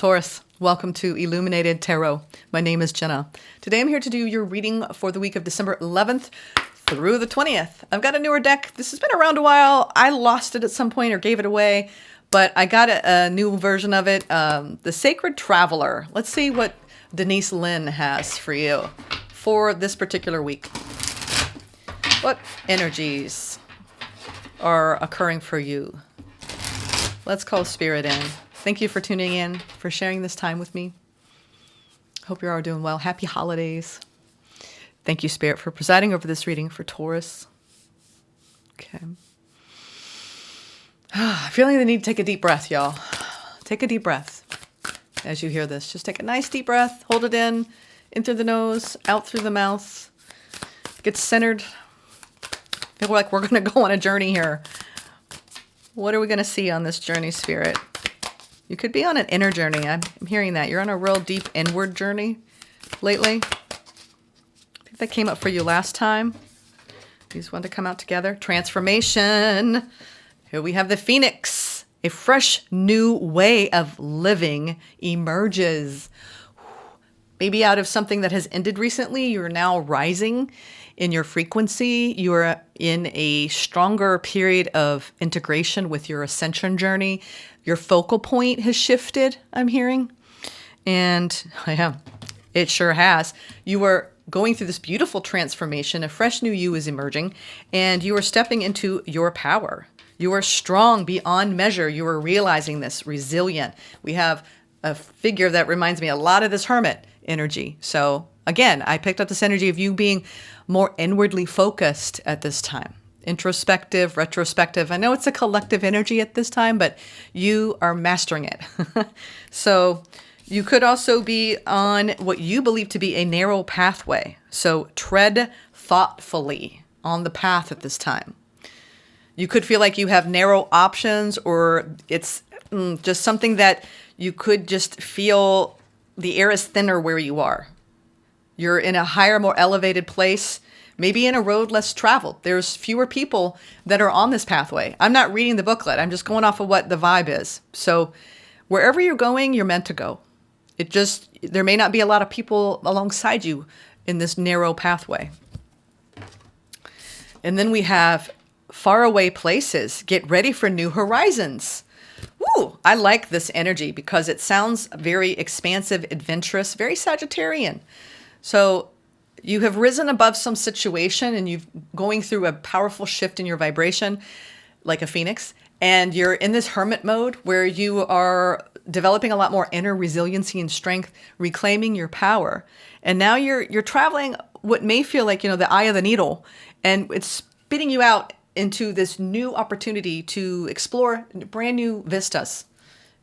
Taurus, welcome to Illuminated Tarot. My name is Jenna. Today I'm here to do your reading for the week of December 11th through the 20th. I've got a newer deck. This has been around a while. I lost it at some point or gave it away, but I got a new version of it. The Sacred Traveler. Let's see what Denise Lynn has for you for this particular week. What energies are occurring for you? Let's call Spirit in. Thank you for tuning in, for sharing this time with me. Hope you're all doing well. Happy holidays. Thank you, Spirit, for presiding over this reading for Taurus. Okay. Feeling the need to take a deep breath, y'all. Take a deep breath as you hear this. Just take a nice deep breath. Hold it in through the nose, out through the mouth. Get centered. Feel like we're going to go on a journey here. What are we going to see on this journey, Spirit? You could be on an inner journey. I'm hearing that. You're on a real deep inward journey lately. I think that came up for you last time. These want to come out together. Transformation. Here we have the Phoenix. A fresh new way of living emerges. Maybe out of something that has ended recently, you're now rising in your frequency. You're in a stronger period of integration with your ascension journey. Your focal point has shifted, I'm hearing. And yeah, it sure has. You are going through this beautiful transformation. A fresh new you is emerging, and you are stepping into your power. You are strong beyond measure. You are realizing this, resilient. We have a figure that reminds me a lot of this hermit energy. So again, I picked up this energy of you being more inwardly focused at this time. Introspective, retrospective. I know it's a collective energy at this time, but you are mastering it. So you could also be on what you believe to be a narrow pathway. So tread thoughtfully on the path at this time. You could feel like you have narrow options, or it's just something that you could just feel the air is thinner where you are. You're in a higher, more elevated place, maybe in a road less traveled. There's fewer people that are on this pathway. I'm not reading the booklet. I'm just going off of what the vibe is. So wherever you're going, you're meant to go. There may not be a lot of people alongside you in this narrow pathway. And then we have faraway places. Get ready for new horizons. Ooh, I like this energy because it sounds very expansive, adventurous, very Sagittarian. So you have risen above some situation and you're going through a powerful shift in your vibration like a phoenix. And you're in this hermit mode where you are developing a lot more inner resiliency and strength, reclaiming your power. And now you're traveling what may feel like, the eye of the needle, and it's spitting you out into this new opportunity to explore brand new vistas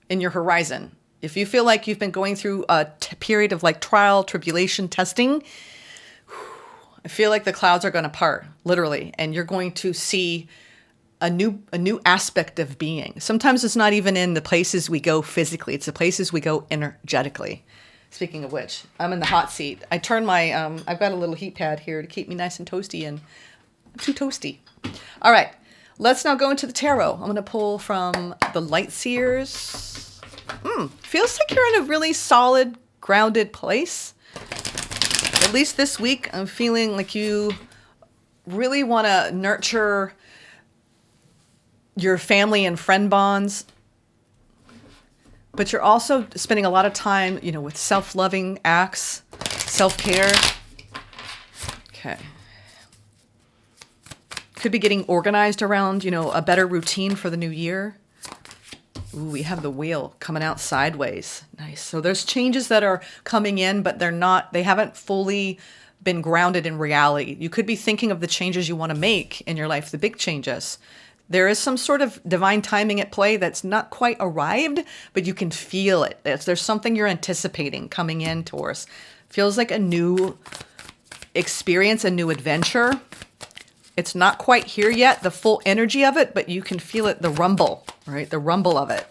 in your horizon. If you feel like you've been going through a period of trial, tribulation, testing, I feel like the clouds are going to part, literally, and you're going to see a new aspect of being. Sometimes it's not even in the places we go physically, it's the places we go energetically. Speaking of which, I'm in the hot seat. I turn my, I've got a little heat pad here to keep me nice and toasty, and I'm too toasty. All right, let's now go into the tarot. I'm going to pull from the Light Seers. Feels like you're in a really solid, grounded place. At least this week, I'm feeling like you really want to nurture your family and friend bonds. But you're also spending a lot of time, with self-loving acts, self-care. Okay. Could be getting organized around, a better routine for the new year. Ooh, we have the wheel coming out sideways. Nice. So there's changes that are coming in, but they haven't fully been grounded in reality. You could be thinking of the changes you want to make in your life, the big changes. There is some sort of divine timing at play that's not quite arrived, but you can feel it. There's something you're anticipating coming in, Taurus. Feels like a new experience, a new adventure. It's not quite here yet, the full energy of it, but you can feel it, the rumble, right? The rumble of it.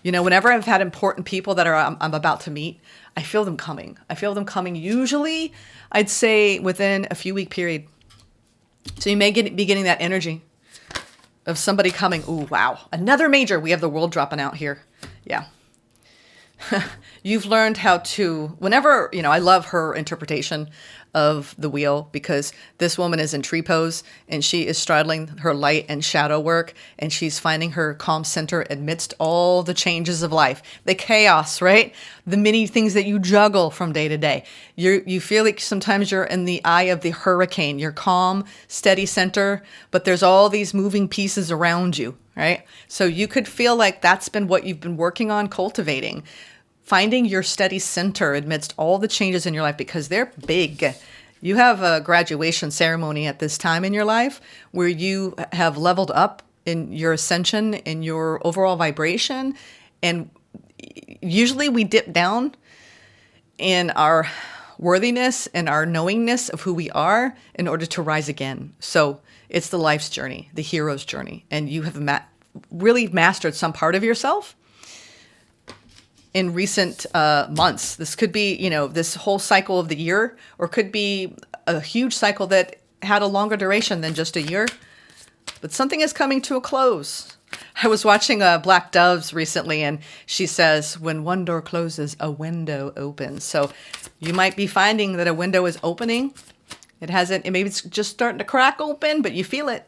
Whenever I've had important people that I'm about to meet, I feel them coming. I feel them coming usually, I'd say, within a few week period. So you may be getting that energy of somebody coming. Ooh, wow. Another major. We have the world dropping out here. Yeah. You've learned how to, whenever, I love her interpretation of the wheel, because this woman is in tree pose and she is straddling her light and shadow work, and she's finding her calm center amidst all the changes of life, the chaos, right? The many things that you juggle from day to day. You feel like sometimes you're in the eye of the hurricane. You're calm, steady center, but there's all these moving pieces around you, right? So you could feel like that's been what you've been working on cultivating. Finding your steady center amidst all the changes in your life, because they're big. You have a graduation ceremony at this time in your life where you have leveled up in your ascension, in your overall vibration. And usually we dip down in our worthiness and our knowingness of who we are in order to rise again. So it's the life's journey, the hero's journey. And you have really mastered some part of yourself in recent months. This could be, this whole cycle of the year, or could be a huge cycle that had a longer duration than just a year. But something is coming to a close. I was watching Black Doves recently, and she says, when one door closes, a window opens. So you might be finding that a window is opening. Maybe it's just starting to crack open, but you feel it.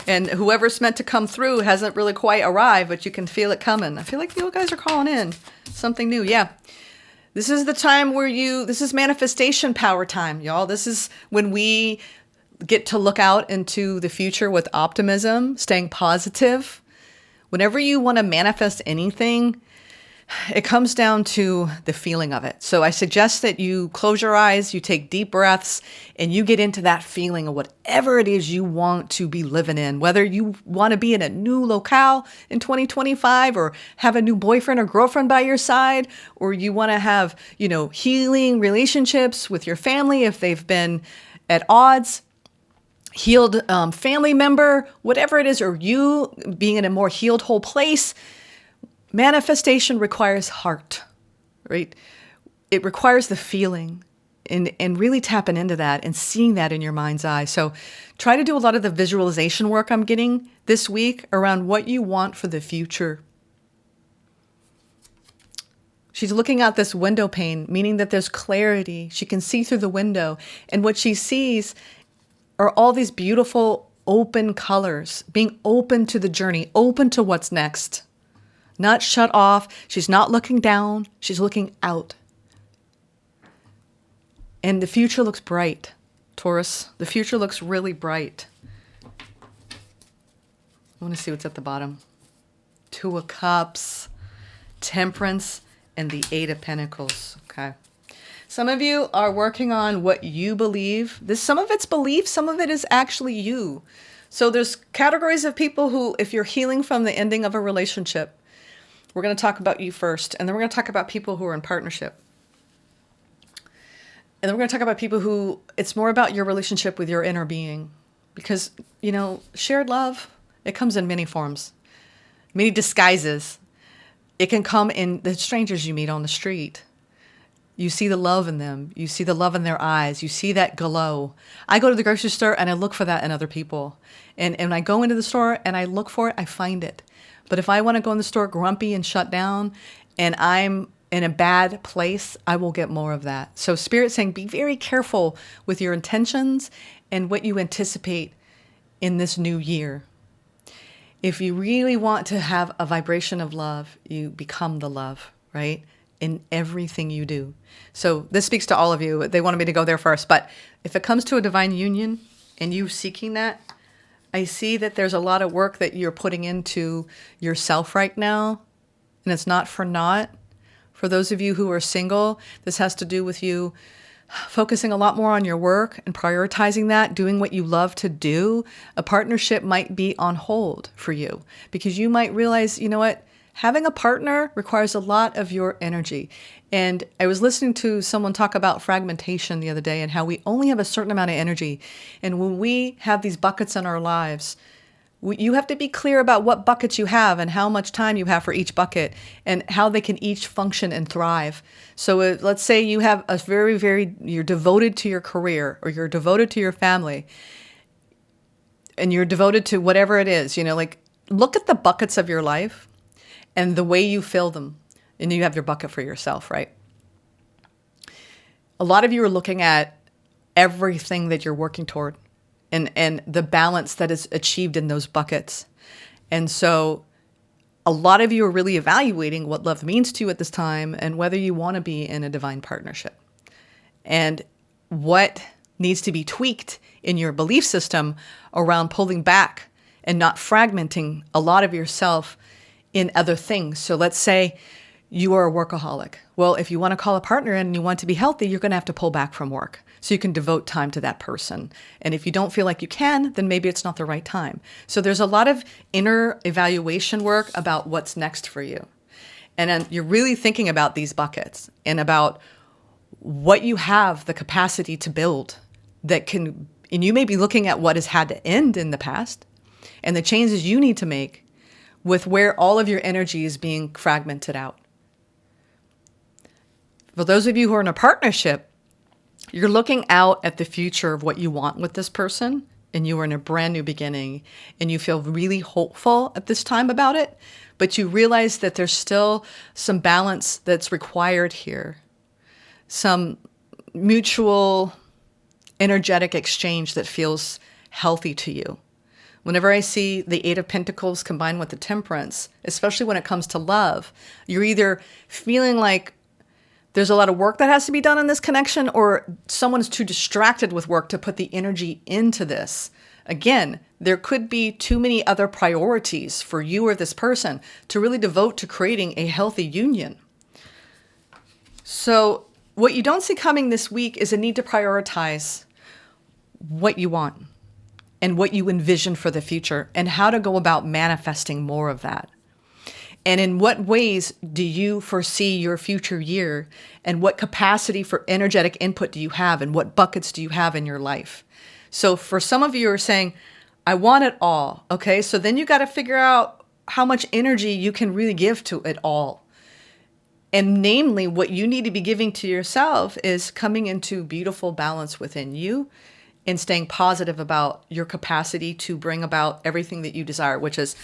And whoever's meant to come through hasn't really quite arrived, but you can feel it coming. I feel like you guys are calling in something new. Yeah. This is the time where this is manifestation power time, y'all. This is when we get to look out into the future with optimism, staying positive. Whenever you want to manifest anything, it comes down to the feeling of it. So I suggest that you close your eyes, you take deep breaths, and you get into that feeling of whatever it is you want to be living in. Whether you want to be in a new locale in 2025, or have a new boyfriend or girlfriend by your side, or you want to have, healing relationships with your family if they've been at odds, healed family member, whatever it is, or you being in a more healed whole place. Manifestation requires heart, right? It requires the feeling and really tapping into that and seeing that in your mind's eye. So try to do a lot of the visualization work I'm getting this week around what you want for the future. She's looking out this window pane, meaning that there's clarity. She can see through the window. And what she sees are all these beautiful open colors, being open to the journey, open to what's next. Not shut off. She's not looking down. She's looking out. And the future looks bright, Taurus. The future looks really bright. I want to see what's at the bottom. Two of Cups, Temperance, and the Eight of Pentacles. Okay. Some of you are working on what you believe. Some of it's belief, some of it is actually you. So there's categories of people who, if you're healing from the ending of a relationship, we're going to talk about you first, and then we're going to talk about people who are in partnership. And then we're going to talk about people who, it's more about your relationship with your inner being. Because, shared love, it comes in many forms, many disguises. It can come in the strangers you meet on the street. You see the love in them. You see the love in their eyes. You see that glow. I go to the grocery store and I look for that in other people. And when I go into the store and I look for it, I find it. But if I want to go in the store grumpy and shut down and I'm in a bad place, I will get more of that. So Spirit's saying, be very careful with your intentions and what you anticipate in this new year. If you really want to have a vibration of love, you become the love, right? In everything you do. So this speaks to all of you. They wanted me to go there first. But if it comes to a divine union and you seeking that, I see that there's a lot of work that you're putting into yourself right now, and it's not for naught. For those of you who are single, this has to do with you focusing a lot more on your work and prioritizing that, doing what you love to do. A partnership might be on hold for you because you might realize, having a partner requires a lot of your energy. And I was listening to someone talk about fragmentation the other day and how we only have a certain amount of energy. And when we have these buckets in our lives, you have to be clear about what buckets you have and how much time you have for each bucket and how they can each function and thrive. So let's say you have you're devoted to your career or you're devoted to your family and you're devoted to whatever it is, look at the buckets of your life and the way you fill them. And you have your bucket for yourself, right? A lot of you are looking at everything that you're working toward and the balance that is achieved in those buckets. And so a lot of you are really evaluating what love means to you at this time and whether you want to be in a divine partnership and what needs to be tweaked in your belief system around pulling back and not fragmenting a lot of yourself in other things. So let's say you are a workaholic. Well, if you want to call a partner in and you want to be healthy, you're going to have to pull back from work so you can devote time to that person. And if you don't feel like you can, then maybe it's not the right time. So there's a lot of inner evaluation work about what's next for you. And then you're really thinking about these buckets and about what you have the capacity to build that can, and you may be looking at what has had to end in the past and the changes you need to make with where all of your energy is being fragmented out. For those of you who are in a partnership, you're looking out at the future of what you want with this person, and you are in a brand new beginning, and you feel really hopeful at this time about it, but you realize that there's still some balance that's required here, some mutual energetic exchange that feels healthy to you. Whenever I see the Eight of Pentacles combined with the Temperance, especially when it comes to love, you're either feeling like there's a lot of work that has to be done in this connection, or someone's too distracted with work to put the energy into this. Again, there could be too many other priorities for you or this person to really devote to creating a healthy union. So what you don't see coming this week is a need to prioritize what you want and what you envision for the future and how to go about manifesting more of that. And in what ways do you foresee your future year, and what capacity for energetic input do you have, and what buckets do you have in your life? So for some of you who are saying, I want it all. Okay, so then you got to figure out how much energy you can really give to it all. And namely, what you need to be giving to yourself is coming into beautiful balance within you and staying positive about your capacity to bring about everything that you desire, which is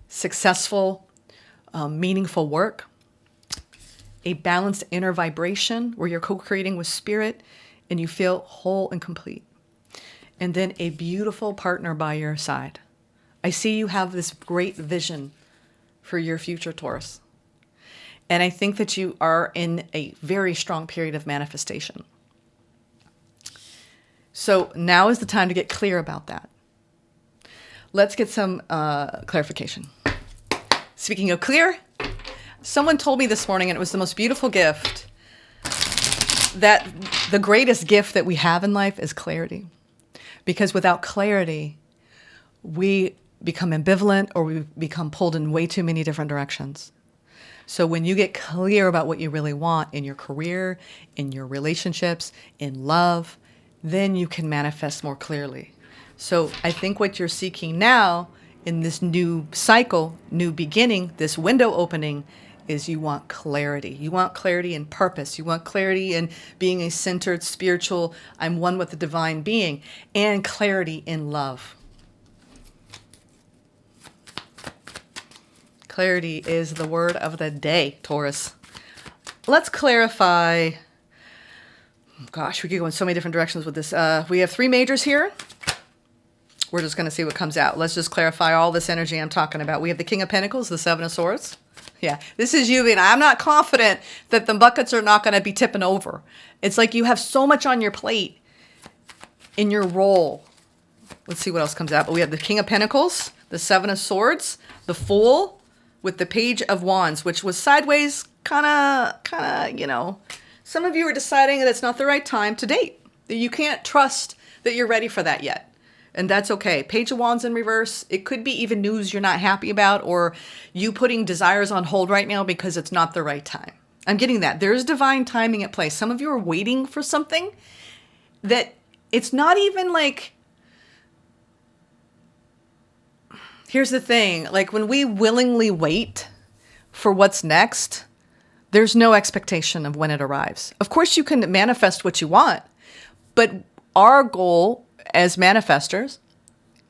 successful, meaningful work, a balanced inner vibration where you're co-creating with spirit and you feel whole and complete. And then a beautiful partner by your side. I see you have this great vision for your future, Taurus. And I think that you are in a very strong period of manifestation. So now is the time to get clear about that. Let's get some clarification. Speaking of clear, someone told me this morning, and it was the most beautiful gift, that the greatest gift that we have in life is clarity. Because without clarity, we become ambivalent or we become pulled in way too many different directions. So when you get clear about what you really want in your career, in your relationships, in love, then you can manifest more clearly. So I think what you're seeking now in this new cycle, new beginning, this window opening, is you want clarity. You want clarity in purpose. You want clarity in being a centered, spiritual, I'm one with the divine being, and clarity in love. Clarity is the word of the day, Taurus. Let's clarify. Gosh, we could go in so many different directions with this. We have three majors here. We're just going to see what comes out. Let's just clarify all this energy I'm talking about. We have the King of Pentacles, the Seven of Swords. Yeah, this is you, and I'm not confident that the buckets are not going to be tipping over. It's like you have so much on your plate in your role. Let's see what else comes out. But we have the King of Pentacles, the Seven of Swords, the Fool, with the Page of Wands, which was sideways, kind of, you know. Some of you are deciding that it's not the right time to date, that you can't trust that you're ready for that yet. And that's okay. Page of Wands in reverse. It could be even news you're not happy about, or you putting desires on hold right now because it's not the right time. I'm getting that. There's divine timing at play. Some of you are waiting for something that it's not even like, here's the thing. Like when we willingly wait for what's next, there's no expectation of when it arrives. Of course, you can manifest what you want, but our goal as manifestors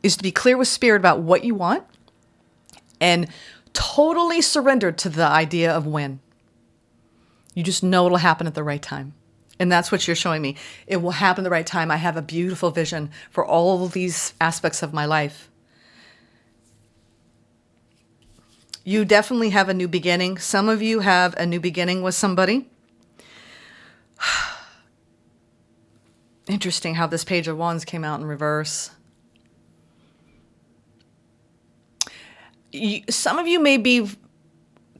is to be clear with spirit about what you want and totally surrender to the idea of when. You just know it'll happen at the right time. And that's what you're showing me. It will happen the right time. I have a beautiful vision for all of these aspects of my life. You definitely have a new beginning. Some of you have a new beginning with somebody. Interesting how this Page of Wands came out in reverse. Some of you may be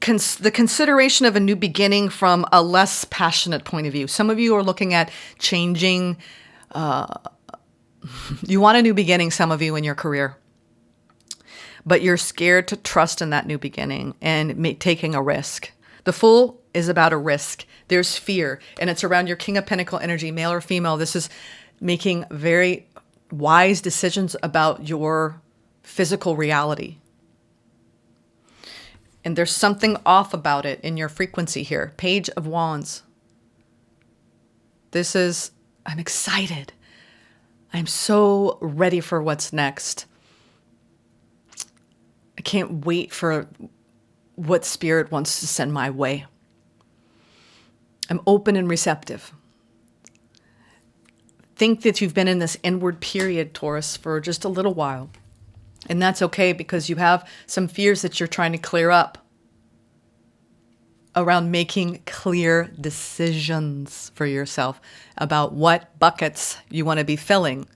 the consideration of a new beginning from a less passionate point of view. Some of you are looking at changing. You want a new beginning, some of you, in your career. But you're scared to trust in that new beginning and taking a risk. The Fool is about a risk. There's fear, and it's around your King of Pentacle energy, male or female. This is making very wise decisions about your physical reality. And there's something off about it in your frequency here. Page of Wands. This is, I'm excited. I'm so ready for what's next. I can't wait for what Spirit wants to send my way. I'm open and receptive. Think that you've been in this inward period, Taurus, for just a little while. And that's okay, because you have some fears that you're trying to clear up around making clear decisions for yourself about what buckets you want to be filling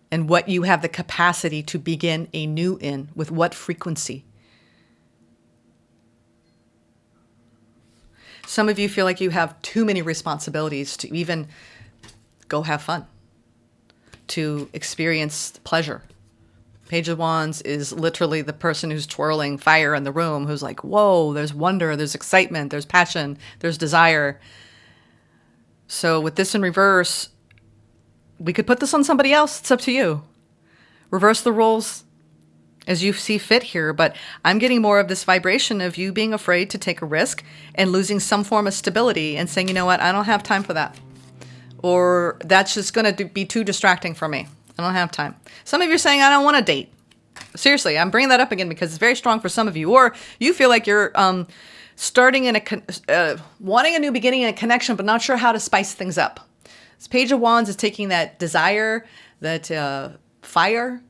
and what you have the capacity to begin anew in, with what frequency. Some of you feel like you have too many responsibilities to even go have fun, to experience pleasure. Page of Wands is literally the person who's twirling fire in the room, who's like, whoa, there's wonder, there's excitement, there's passion, there's desire. So with this in reverse, we could put this on somebody else. It's up to you. Reverse the roles as you see fit here, but I'm getting more of this vibration of you being afraid to take a risk and losing some form of stability and saying, you know what, I don't have time for that. Or that's just going to be too distracting for me. I don't have time. Some of you are saying, I don't want to date. Seriously, I'm bringing that up again because it's very strong for some of you. Or you feel like you're starting in wanting a new beginning and a connection, but not sure how to spice things up. This Page of Wands is taking that desire, that fire,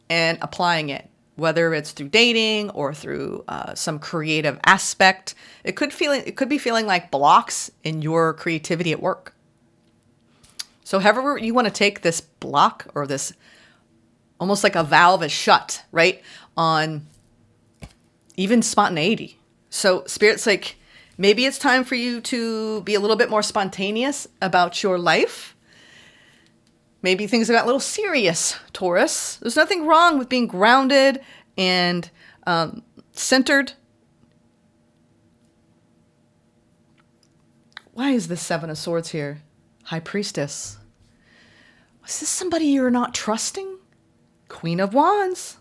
and applying it, whether it's through dating or through some creative aspect. It could be feeling like blocks in your creativity at work. So however you want to take this block, or this almost like a valve is shut, right, on even spontaneity. So Spirit's like, maybe it's time for you to be a little bit more spontaneous about your life. Maybe things got a little serious, Taurus. There's nothing wrong with being grounded and centered. Why is the Seven of Swords here? High Priestess. Is this somebody you're not trusting? Queen of Wands.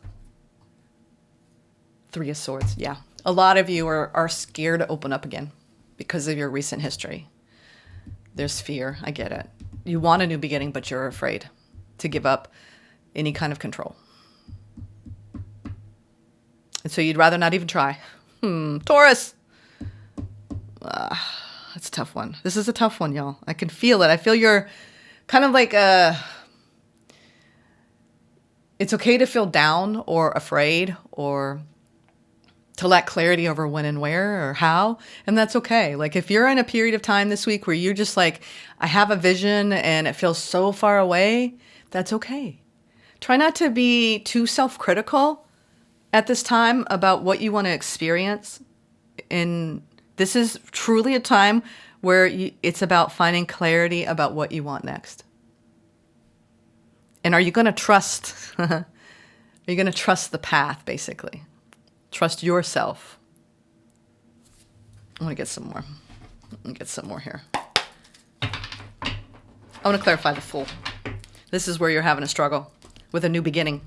Three of Swords. Yeah. A lot of you are scared to open up again because of your recent history. There's fear. I get it. You want a new beginning, but you're afraid to give up any kind of control. And so you'd rather not even try. Taurus. That's a tough one. This is a tough one, y'all. I can feel it. I feel you're kind of like it's okay to feel down or afraid or to lack clarity over when and where or how. And that's okay. Like if you're in a period of time this week where you're just like, I have a vision and it feels so far away, that's okay. Try not to be too self-critical at this time about what you want to experience. And this is truly a time where it's about finding clarity about what you want next. And are you going to trust? Are you going to trust the path, basically? Trust yourself. I want to get some more. Let me get some more here. I want to clarify the Fool. This is where you're having a struggle with a new beginning.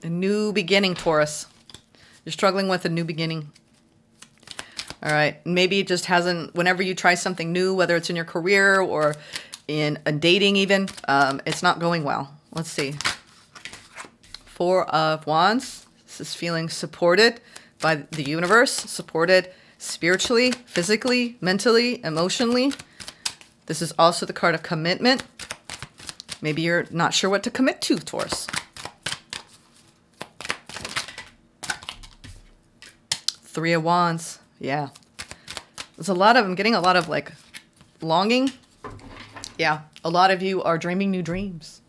A new beginning, Taurus. You're struggling with a new beginning. All right. Maybe it just hasn't, whenever you try something new, whether it's in your career or in a dating even, it's not going well. Let's see. Four of Wands. This is feeling supported by the universe, supported spiritually, physically, mentally, emotionally. This is also the card of commitment. Maybe you're not sure what to commit to, Taurus. Three of Wands. Yeah. There's a lot of, I'm getting a lot of like longing. Yeah. A lot of you are dreaming new dreams.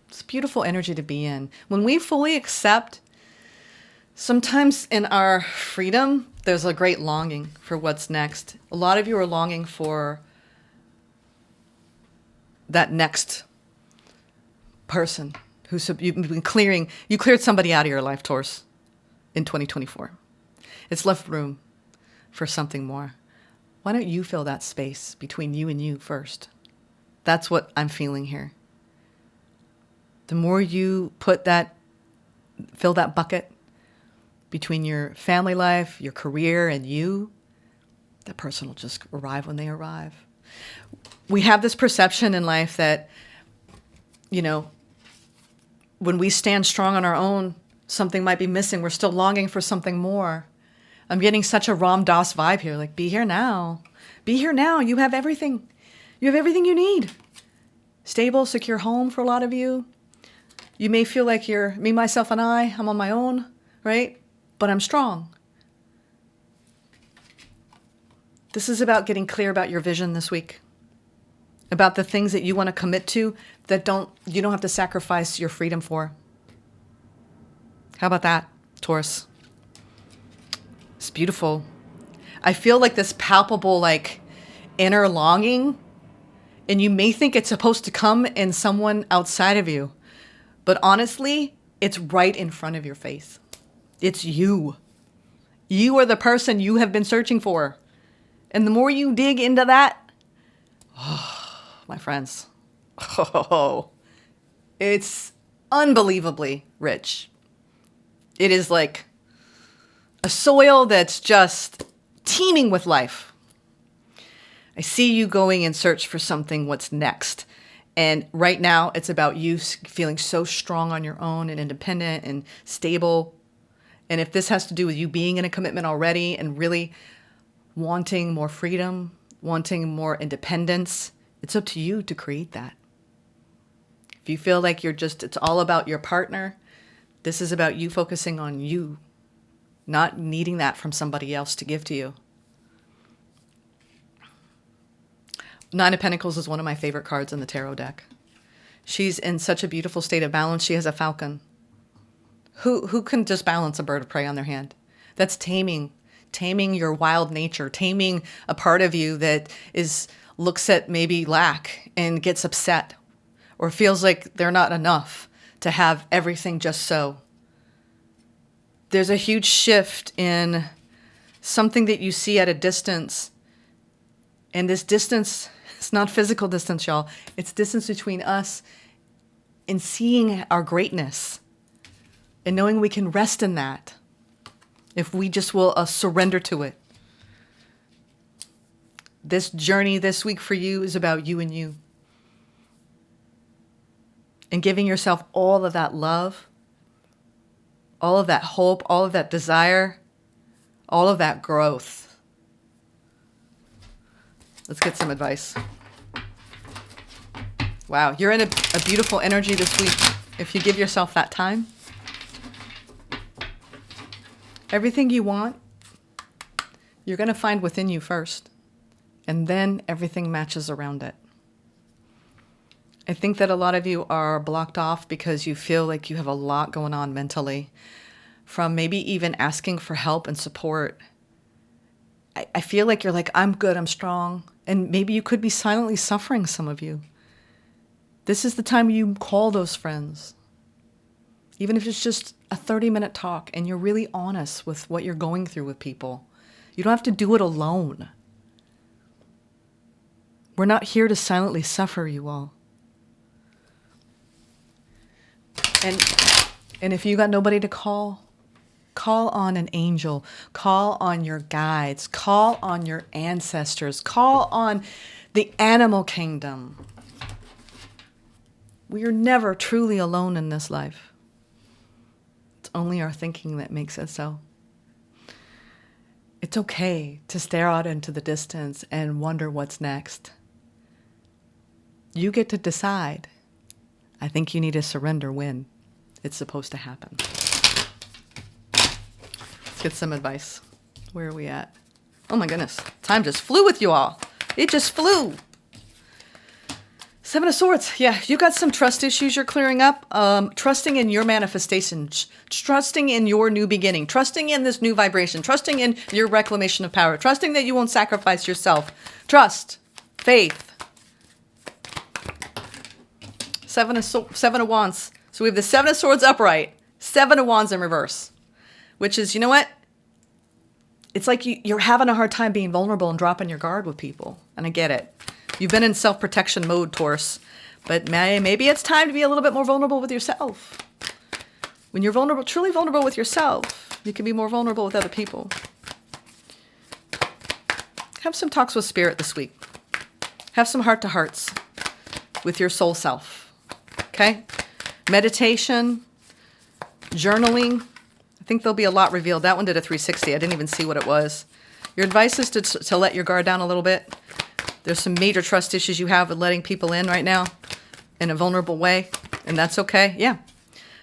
It's beautiful energy to be in. When we fully accept, sometimes in our freedom, there's a great longing for what's next. A lot of you are longing for that next person who's you've been clearing. You cleared somebody out of your life, Taurus, in 2024. It's left room for something more. Why don't you fill that space between you and you first? That's what I'm feeling here. The more you put that, fill that bucket between your family life, your career, and you, that person will just arrive when they arrive. We have this perception in life that, you know, when we stand strong on our own, something might be missing. We're still longing for something more. I'm getting such a Ram Dass vibe here. Like, be here now. Be here now. You have everything. You have everything you need. Stable, secure home for a lot of you. You may feel like you're me, myself, and I'm on my own, right? But I'm strong. This is about getting clear about your vision this week. About the things that you want to commit to that you don't have to sacrifice your freedom for. How about that, Taurus? It's beautiful. I feel like this palpable, like, inner longing, and you may think it's supposed to come in someone outside of you, but honestly, it's right in front of your face. It's you. You are the person you have been searching for. And the more you dig into that, oh, my friends, it's unbelievably rich. It is like a soil that's just teeming with life. I see you going in search for something, what's next. And right now, it's about you feeling so strong on your own and independent and stable. And if this has to do with you being in a commitment already and really wanting more freedom, wanting more independence, it's up to you to create that. If you feel like it's all about your partner, this is about you focusing on you, not needing that from somebody else to give to you. Nine of Pentacles is one of my favorite cards in the tarot deck. She's in such a beautiful state of balance. She has a falcon. Who can just balance a bird of prey on their hand? That's taming your wild nature, taming a part of you that looks at maybe lack and gets upset or feels like they're not enough to have everything just so. There's a huge shift in something that you see at a distance. And this distance, it's not physical distance, y'all. It's distance between us and seeing our greatness and knowing we can rest in that if we just will surrender to it. This journey this week for you is about you and you. And giving yourself all of that love, all of that hope, all of that desire, all of that growth. Let's get some advice. Wow, you're in a beautiful energy this week if you give yourself that time. Everything you want, you're going to find within you first, and then everything matches around it. I think that a lot of you are blocked off because you feel like you have a lot going on mentally, from maybe even asking for help and support. I feel like you're like, I'm good, I'm strong. And maybe you could be silently suffering, some of you. This is the time you call those friends. Even if it's just a 30-minute talk and you're really honest with what you're going through with people. You don't have to do it alone. We're not here to silently suffer, you all. And if you got nobody to call on an angel, call on your guides, call on your ancestors, call on the animal kingdom. We are never truly alone in this life. It's only our thinking that makes it so. It's okay to stare out into the distance and wonder what's next. You get to decide. I think you need to surrender when it's supposed to happen. Let's get some advice. Where are we at? Oh my goodness. Time just flew with you all. It just flew. Seven of Swords. Yeah, you got some trust issues you're clearing up. Trusting in your manifestation. Trusting in your new beginning. Trusting in this new vibration. Trusting in your reclamation of power. Trusting that you won't sacrifice yourself. Trust. Faith. Seven of Wands. So we have the Seven of Swords upright. Seven of Wands in reverse. Which is, you know what? It's like you're having a hard time being vulnerable and dropping your guard with people. And I get it. You've been in self-protection mode, Taurus. But maybe it's time to be a little bit more vulnerable with yourself. When you're vulnerable, truly vulnerable with yourself, you can be more vulnerable with other people. Have some talks with Spirit this week. Have some heart-to-hearts with your soul self. Okay? Meditation, journaling. I think there'll be a lot revealed. That one did a 360. I didn't even see what it was. Your advice is to let your guard down a little bit. There's some major trust issues you have with letting people in right now in a vulnerable way, and that's okay. Yeah.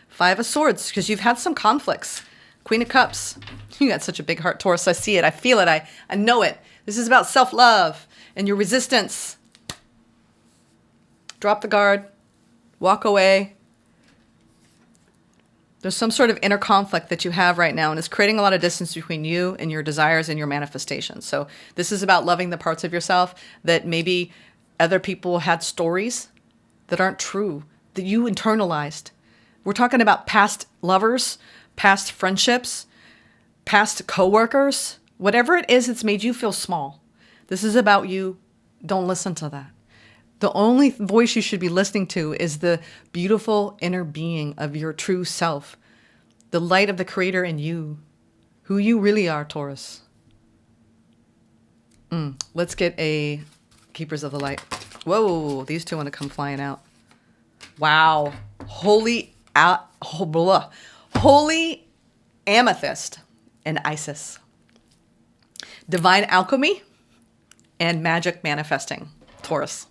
Five of Swords, because you've had some conflicts. Queen of Cups. You got such a big heart, Taurus. I see it. I feel it. I know it. This is about self-love and your resistance. Drop the guard. Walk away. There's some sort of inner conflict that you have right now, and it's creating a lot of distance between you and your desires and your manifestations. So this is about loving the parts of yourself that maybe other people had stories that aren't true, that you internalized. We're talking about past lovers, past friendships, past coworkers, whatever it is that's made you feel small. This is about you. Don't listen to that. The only voice you should be listening to is the beautiful inner being of your true self, the light of the Creator in you, who you really are, Taurus. Let's get a Keepers of the Light. Whoa, these two want to come flying out. Wow. Holy Amethyst and Isis. Divine Alchemy and Magic Manifesting, Taurus.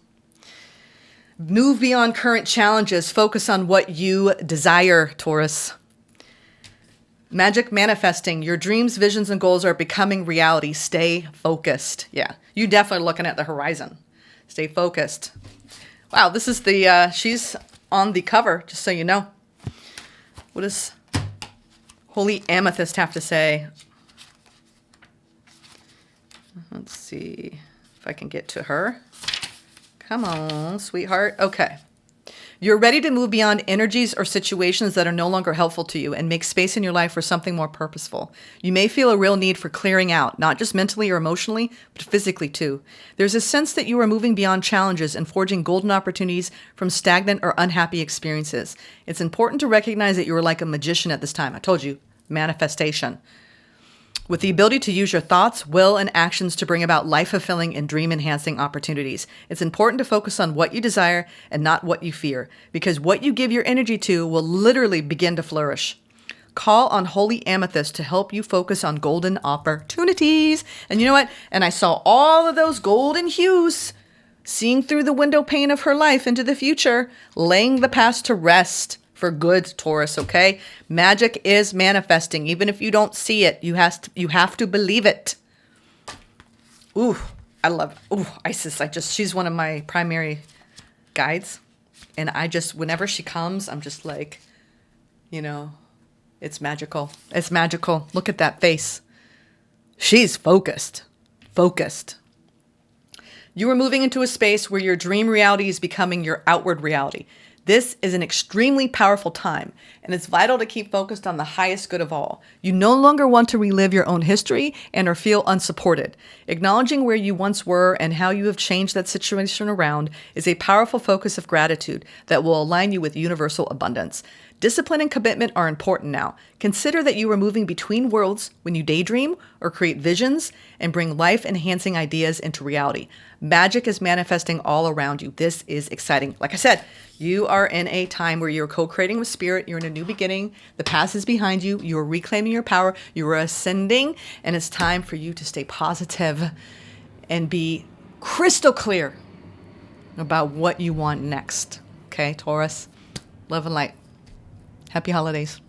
Move beyond current challenges. Focus on what you desire, Taurus. Magic manifesting. Your dreams, visions, and goals are becoming reality. Stay focused. Yeah, you definitely are looking at the horizon. Stay focused. Wow, this is the, she's on the cover, just so you know. What does Holy Amethyst have to say? Let's see if I can get to her. Come on, sweetheart. Okay. You're ready to move beyond energies or situations that are no longer helpful to you and make space in your life for something more purposeful. You may feel a real need for clearing out, not just mentally or emotionally, but physically too. There's a sense that you are moving beyond challenges and forging golden opportunities from stagnant or unhappy experiences. It's important to recognize that you are like a magician at this time. I told you, manifestation. With the ability to use your thoughts, will, and actions to bring about life-fulfilling and dream-enhancing opportunities. It's important to focus on what you desire and not what you fear, because what you give your energy to will literally begin to flourish. Call on Holy Amethyst to help you focus on golden opportunities. And you know what? And I saw all of those golden hues seeing through the window pane of her life into the future, laying the past to rest. For good, Taurus, okay? Magic is manifesting. Even if you don't see it, you have to believe it. Ooh, I love, Isis. She's one of my primary guides. And whenever she comes, I'm just like, it's magical. It's magical. Look at that face. She's focused. Focused. You are moving into a space where your dream reality is becoming your outward reality. This is an extremely powerful time, and it's vital to keep focused on the highest good of all. You no longer want to relive your own history and or feel unsupported. Acknowledging where you once were and how you have changed that situation around is a powerful focus of gratitude that will align you with universal abundance. Discipline and commitment are important now. Consider that you are moving between worlds when you daydream or create visions and bring life-enhancing ideas into reality. Magic is manifesting all around you. This is exciting. Like I said, you are in a time where you're co-creating with spirit. You're in a new beginning. The past is behind you. You're reclaiming your power. You are ascending, and it's time for you to stay positive and be crystal clear about what you want next. Okay, Taurus? Love and light. Happy holidays.